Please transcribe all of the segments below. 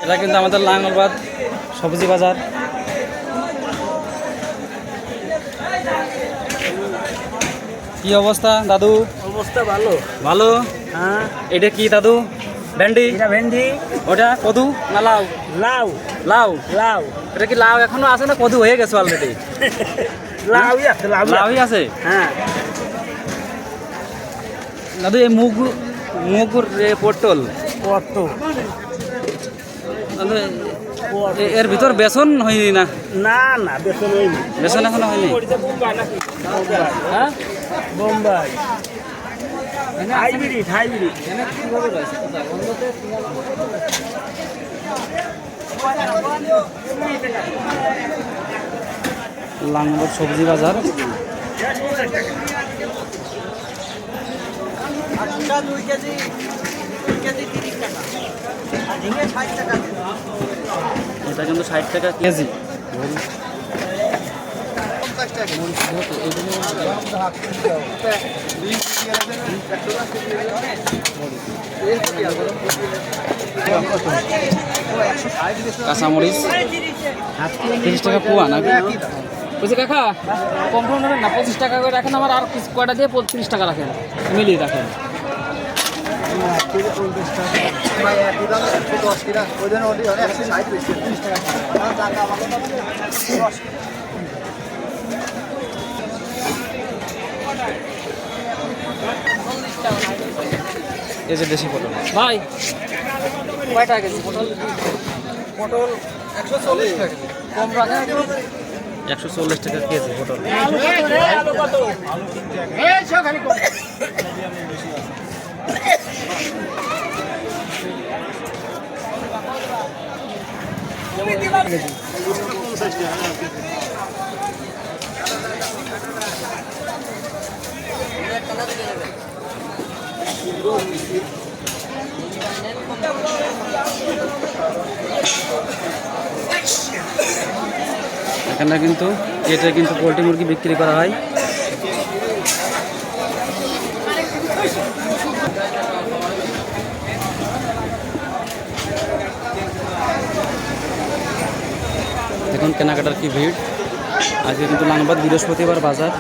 এটা কিন্তু আমাদের লাঙ্গলবাদ সবজি বাজার। কি অবস্থা দাদু? অবস্থা ভালো। ভালো? হ্যাঁ। এটা কি দাদু? ভেন্ডি? এটা ভেন্ডি। ওটা কদু না লাউ? লাউ। লাউ? লাউ। এটা কি লাউ এখনো আছে না কদু হয়ে গেছে অলরেডি? লাউই আছে। লাউই আছে। হ্যাঁ। দাদু এই মুগুর পটল কত? দাদু এর ভিতর বেসন হয়নি না? না না, বেতন হয়নি। বেসন এখনো হয়নি? হ্যাঁ, বোম্বাই হাইব্রিড। হাইব্রিড লাঙ্গলবাদ সবজি বাজার। এটা কিন্তু 60 টাকা কেজি। কাঁচামরিচ 30 টাকা পোয়া নাকি? বুঝছি কাকা, কম কম নেবেন না, 25 টাকা করে রাখেন। আমার আর কয়টা দিয়ে 30 টাকা রাখেন, মিলিয়ে রাখেন। এই যে দেশি পটল ভাই কয় টাকা কেজি? পটল 140 টাকা। কম রাখেন একটু। 140 টাকা কেজি পটল। এখানে কিন্তু কেটে কিন্তু পোলট্রি মুরগি বিক্রি করা হয়। এখন কেনাকাটার কি ভিড়। আজকে কিন্তু লাঙ্গলবাদ বৃহস্পতিবার বাজার।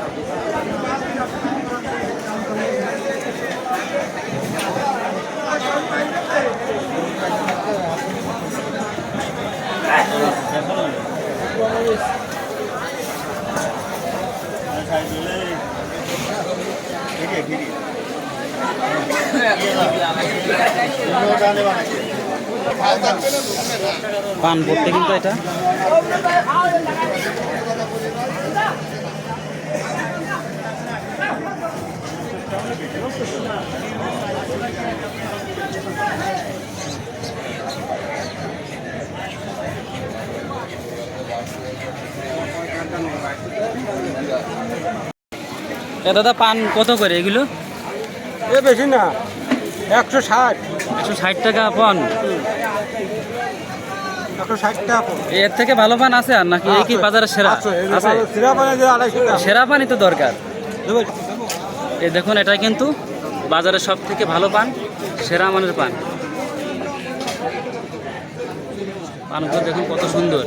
পান পড়তে কিন্তু এটা দাদা পান কত করে এগুলো? এ বেশি না, 160। 160 টাকা পান। 160 টাকা। এর থেকে ভালো পান আছে আর নাকি? এই কি বাজারে সেরা আছে? সেরা পানই তো দরকার। এই দেখুন, এটা কিন্তু বাজারে সব থেকে ভালো পান, সেরা মানের পান। পানগুলো দেখুন কত সুন্দর।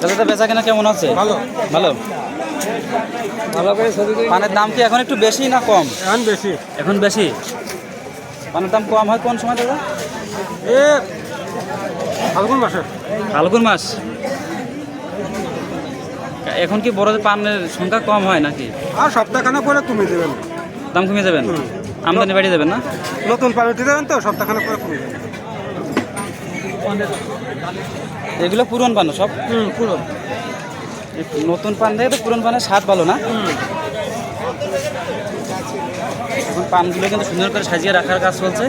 দাদা বেচা কেনা কেমন আছে? ভালো। ভালো ভালো করে ছবি। পানের দাম কি এখন একটু বেশি না কম? এখন বেশি। এখন বেশি। পানের দাম কম হয় কোন সময় দাদা? এ ফাল্গুন মাসে। ফাল্গুন মাস। এখন কি বড় পানের সংখ্যা কম হয় নাকি? আর সপ্তাহখানা পরে কমে দেবেন। দাম কমে যাবেন? আমদানি বাড়িয়ে দেবেন না? নতুন পান উঠে দেবেন তো, সপ্তাহখানা পরে কমে যাবেন। এগুলো পুরন পান সব? পুরো নতুন পান থেকে তো পুরন পানের স্বাদ ভালো না? এখন পানগুলো কিন্তু সুন্দর করে সাজিয়ে রাখার কাজ চলছে।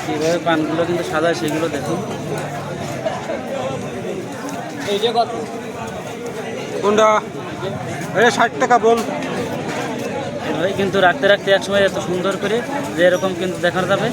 কীভাবে পানগুলো কিন্তু সাজায় সেগুলো দেখুন। এই যে কত কোনটা? 60 টাকা বল। এভাবে কিন্তু রাখতে রাখতে এক সময় এত সুন্দর করে যে এরকম কিন্তু দেখা যাবে।